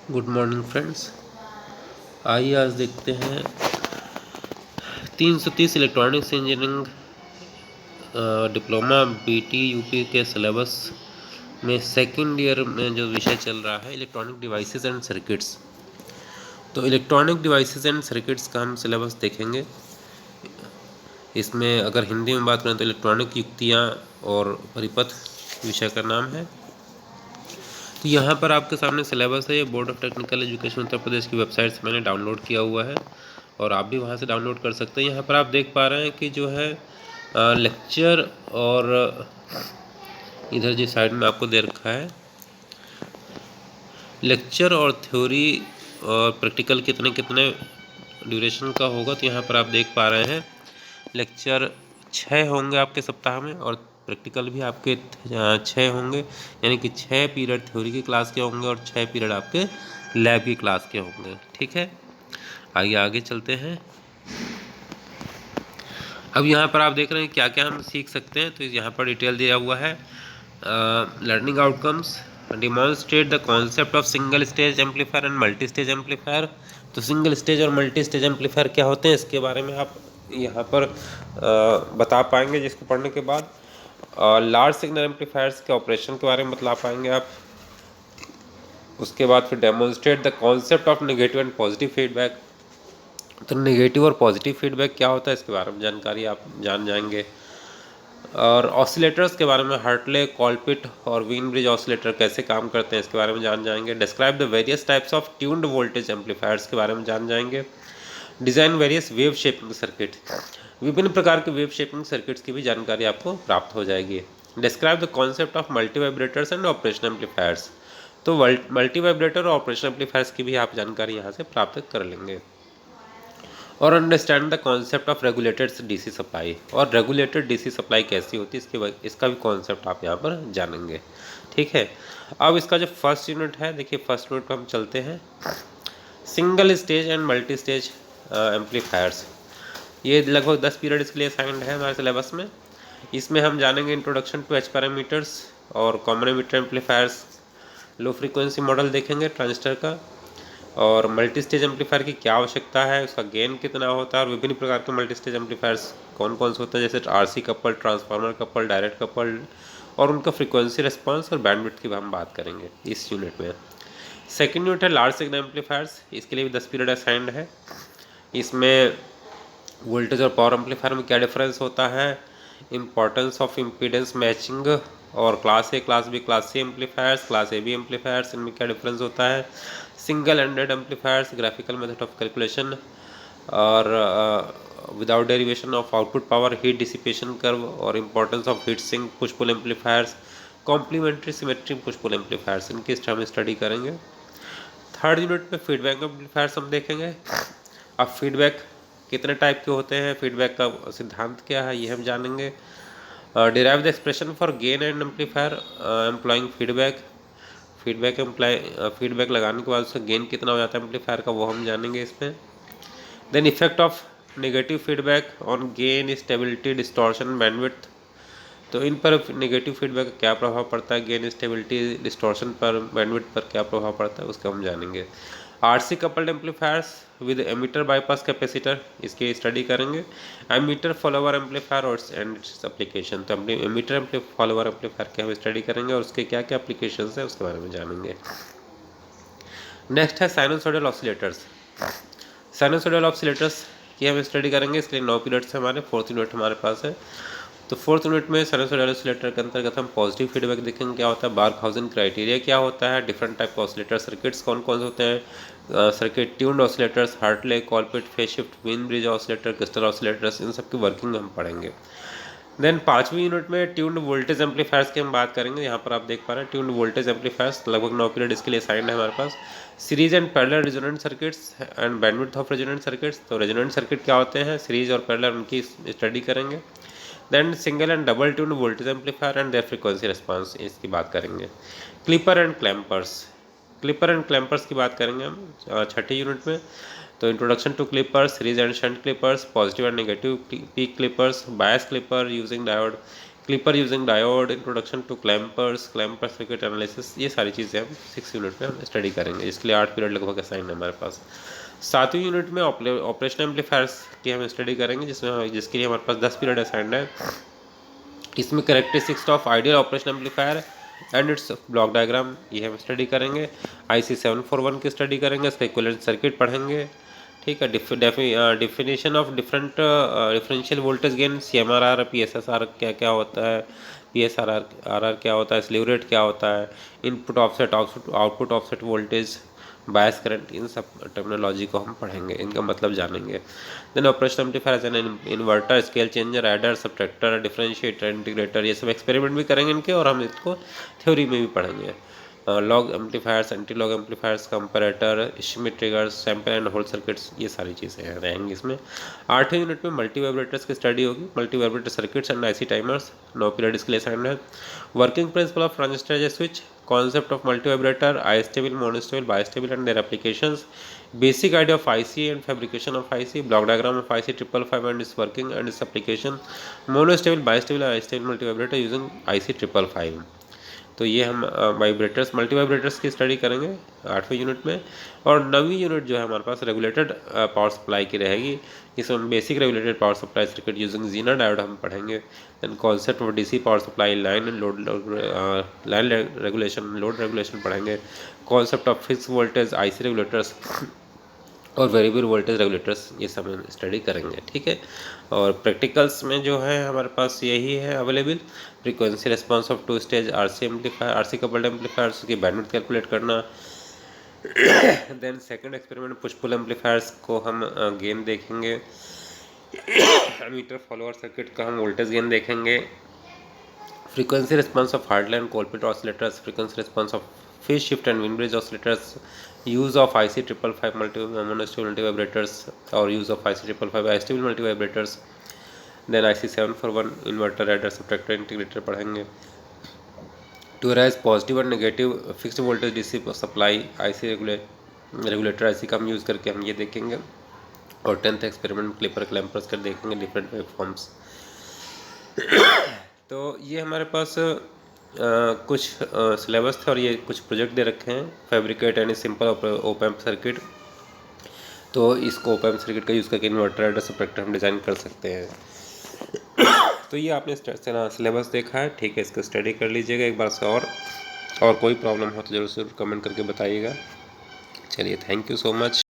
Good morning friends. आइए आज देखते हैं 330 electronics engineering diploma BT UP के सिलेबस में सेकंड ईयर में जो विषय चल रहा है इलेक्ट्रॉनिक डिवाइसेस एंड सर्किट्स। तो इलेक्ट्रॉनिक डिवाइसेस एंड सर्किट्स का हम सिलेबस देखेंगे। इसमें अगर हिंदी में बात करें तो इलेक्ट्रॉनिक युक्तियाँ और परिपथ विषय का नाम है। तो यहाँ पर आपके सामने सिलेबस है। ये board of technical education Uttar Pradesh की वेबसाइट से मैंने डाउनलोड किया हुआ है और आप भी वहाँ से डाउनलोड कर सकते हैं। यहाँ पर आप देख पा रहे हैं कि जो है लेक्चर और इधर जिस साइड में आपको दे रखा है लेक्चर और थ्योरी और प्रैक्टिकल कितने कितने ड्यूरेशन का होगा। तो यहाँ पर आप देख पा रहे हैं लेक्चर 6 होंगे आपके सप्ताह में और प्रैक्टिकल भी आपके 6 होंगे, यानी कि 6 पीरियड थ्योरी की क्लास के होंगे और 6 पीरियड आपके लैब की क्लास के होंगे। ठीक है, आइए आगे चलते हैं। अब यहाँ पर आप देख रहे हैं क्या क्या हम सीख सकते हैं। तो यहाँ पर डिटेल दिया हुआ है। Learning outcomes, demonstrate the concept of single stage amplifier and multi stage amplifier. तो सिंगल स्टेज और मल्टी स्टेज एम्पलीफायर क्या होते हैं इसके बारे में आप यहाँ पर बता पाएंगे जिसको पढ़ने के बाद। लार्ज सिग्नल एम्पलीफायर्स के ऑपरेशन के बारे में बता पाएंगे आप। उसके बाद फिर demonstrate the concept of negative and positive feedback. तो नेगेटिव और पॉजिटिव फीडबैक क्या होता है इसके बारे में जानकारी आप जान जाएंगे। और ऑसिलेटर्स के बारे में, हार्टले, कॉलपिट और वीन ब्रिज ऑसिलेटर कैसे काम करते हैं इसके बारे में जान जाएंगे। Describe the various types of tuned voltage amplifiers के बारे में जान जाएंगे। Design various wave shaping circuit, विभिन्न प्रकार के वेव शेपिंग सर्किट्स की भी जानकारी आपको प्राप्त हो जाएगी। Describe the concept of multi vibrators and operation amplifiers. तो मल्टी वाइब्रेटर और ऑपरेशन एम्पलीफायर्स की भी आप जानकारी यहाँ से प्राप्त कर लेंगे। और understand the concept of regulated DC supply, और रेगुलेटेड डीसी सप्लाई कैसी होती है इसका भी कॉन्सेप्ट आप यहाँ पर जानेंगे। ठीक है, अब इसका जो फर्स्ट यूनिट है, देखिए फर्स्ट यूनिट पर हम चलते हैं। Single stage and multi stage amplifiers, ये लगभग 10 पीरियड इसके लिए असाइंड है हमारे सिलेबस में। इसमें हम जानेंगे इंट्रोडक्शन टू एच पैरामीटर्स और common emitter amplifiers, low frequency model देखेंगे ट्रांजिस्टर का, और मल्टी स्टेज एम्पलीफायर की क्या आवश्यकता है, उसका गेन कितना होता है, और विभिन्न प्रकार के मल्टी स्टेज एम्पलीफायर्स कौन कौन से होते हैं, जैसे RC coupled, transformer coupled, direct coupled, और उनका फ्रीक्वेंसी रिस्पांस और बैंडविड्थ की हम बात करेंगे इस यूनिट में। सेकेंड यूनिट है लार्ज सिग्नल एम्पलीफायर्स, इसके लिए भी 10 पीरियड असाइंड है। इसमें वोल्टेज और पावर एम्पलीफायर में क्या डिफरेंस होता है, इंपॉर्टेंस ऑफ इम्पीडेंस मैचिंग, और class A, class B, class C amplifiers, class A B amplifiers, इनमें क्या डिफरेंस होता है, single ended amplifiers, graphical method of calculation, और without derivation of output power, heat dissipation curve, और importance of heat sink push pull amplifiers, complementary symmetric push pull amplifiers, इनकी हम study करेंगे। Third unit में feedback amplifiers हम देखेंगे। अब feedback कितने टाइप के होते हैं, फीडबैक का सिद्धांत क्या है, ये हम जानेंगे। Derive the expression for gain and amplifier employing feedback, feedback लगाने के बाद उसका गेन कितना हो जाता है एम्पलीफायर का, वो हम जानेंगे इसमें। Then effect of negative feedback on gain, stability, distortion, bandwidth. तो इन पर नेगेटिव फीडबैक का क्या प्रभाव पड़ता है, गेन, स्टेबिलिटी, डिस्टॉर्शन पर, बैंडविड्थ पर क्या प्रभाव पड़ता है, उसका हम जानेंगे। RC coupled amplifiers with emitter bypass capacitor, इसकी स्टडी करेंगे। एमीटर फॉलोवर एम्पलीफायर और एंड इट्स एप्लीकेशन, तो हम एमीटर फॉलोवर एम्पलीफायर की हम स्टडी करेंगे और उसके क्या क्या एप्लीकेशन है उसके बारे में जानेंगे। नेक्स्ट है साइनोसॉइडल ऑसिलेटर्स। साइनोसॉइडल ऑसिलेटर्स की हम स्टडी करेंगे, इसके लिए 9 पीरियड्स है हमारे, फोर्थ यूनिट हमारे पास है। तो फोर्थ यूनिट में साइनोसॉइडल ऑसिलेटर के अंतर्गत हम पॉजिटिव फीडबैक देखेंगे, क्या होता है, बार्कहाउज़न क्राइटेरिया क्या होता है, डिफरेंट टाइप के ऑसिलेटर सर्किट्स कौन कौन से होते हैं, circuit tuned oscillators, Hartley, Colpitts, phase shift, Wien bridge oscillator, crystal oscillators, इन सब की वर्किंग हम पढ़ेंगे। देन पाँचवीं यूनिट में ट्यून्ड वोल्टेज एम्पलीफायर्स की हम बात करेंगे। यहाँ पर आप देख पा रहे हैं ट्यून्ड वोल्टेज एम्पलीफायर्स, लगभग 9 पीरियड इसके लिए असाइंड है हमारे पास। Series and parallel resonant circuits and bandwidth of resonant circuits, तो रेजोनेंट सर्किट क्या होते हैं, सीरीज और पैरेलल, उनकी स्टडी करेंगे। Then single and double tuned voltage amplifier and their frequency response, इसकी बात करेंगे। Clipper and clampers, clipper and clampers की बात करेंगे हम छठी यूनिट में। तो introduction to clippers, series and shunt clippers, positive and negative peak clippers, bias clipper using diode, clipper using diode, introduction to clampers, clamper circuit analysis, ये सारी चीज़ें हम 6 यूनिट में हम स्टडी करेंगे। इसके लिए 8 पीरियड लगभग असाइन है हमारे पास। 7वीं यूनिट में ऑपरेशन एम्पलीफायर्स की हम स्टडी करेंगे, जिसके लिए हमारे पास 10 पीरियड असाइंड है। इसमें characteristics of ideal operation amplifier and it's block diagram, ये हम स्टडी करेंगे। IC 741 की स्टडी करेंगे, इसका इक्विवेलेंट सर्किट पढ़ेंगे। ठीक है, definition of differential voltage gain, CMRR, PSSR क्या क्या होता है, PSRR क्या होता है, स्लीव रेट क्या होता है, input offset, output offset voltage, bias current, इन सब टर्मिनोलॉजी को हम पढ़ेंगे, इनका मतलब जानेंगे। Then operation amplifier an inverter, scale changer, adder, subtractor, differentiator, integrator, ये सब एक्सपेरिमेंट भी करेंगे इनके, और हम इसको थ्योरी में भी पढ़ेंगे। Log amplifiers, anti log amplifiers, comparator, Schmitt triggers, sample and hold circuits, ये सारी चीज़ें रहेंगी इसमें। 8वें यूनिट में मल्टी वाइब्रेटर्स की स्टडी होगी, multi vibrator circuits and IC timers, 9 period इसके लिए असाइंड है। Working principle of transistor as a switch, concept of multivibrator, istable, monostable, bistable and their applications, basic idea of IC and fabrication of IC, block diagram of IC 555 and its working and its application, monostable, bistable and istable multivibrator using IC 555। तो ये हम vibrators, multi vibrators की study करेंगे 8वें unit में। और 9वीं unit जो है हमारे पास रेगुलेटेड पावर सप्लाई की रहेगी, इसमें हम basic regulated power supply circuit using Zener diode हम पढ़ेंगे। Then concept of DC power supply, line and load, line regulation, load regulation पढ़ेंगे। Concept of fix voltage, IC regulators और वेरिएबल वोल्टेज रेगुलेटर्स, ये सब हम स्टडी करेंगे। ठीक है, और प्रैक्टिकल्स में जो है हमारे पास यही है available. Frequency response of 2 stage RC amplifier, RC coupled amplifiers की बैंडविड्थ कैलकुलेट करना। Then second experiment push pull amplifiers को हम गेन देखेंगे। मीटर फॉलोअर सर्किट का हम वोल्टेज गेन देखेंगे। Frequency response of Hartley Colpitts oscillators, frequency response of phase shift and Wien bridge oscillators, use of IC 555 monostable multivibrators और use of IC 555 astable multivibrators. Then IC 741 inverter, adder, subtractor, integrator पढ़ेंगे। To rise positive और negative fixed voltage DC supply, IC regulator IC का हम use करके हम ये देखेंगे। और 10th एक्सपेरिमेंट क्लिपर क्लैम्पर्स कर देखेंगे, डिफरेंट वेव फॉर्म्स। तो ये हमारे पास कुछ सिलेबस थे और ये कुछ प्रोजेक्ट दे रखे हैं। Fabricate any simple op amp circuit, तो इसको ओप एम्प सर्किट का यूज़ करके इन्वर्टर, एडर, सब्ट्रैक्टर हम डिज़ाइन कर सकते हैं। तो ये आपने सिलेबस देखा है, ठीक है, इसको स्टडी कर लीजिएगा एक बार से। और कोई प्रॉब्लम हो तो ज़रूर कमेंट करके बताइएगा। चलिए, थैंक यू सो मच।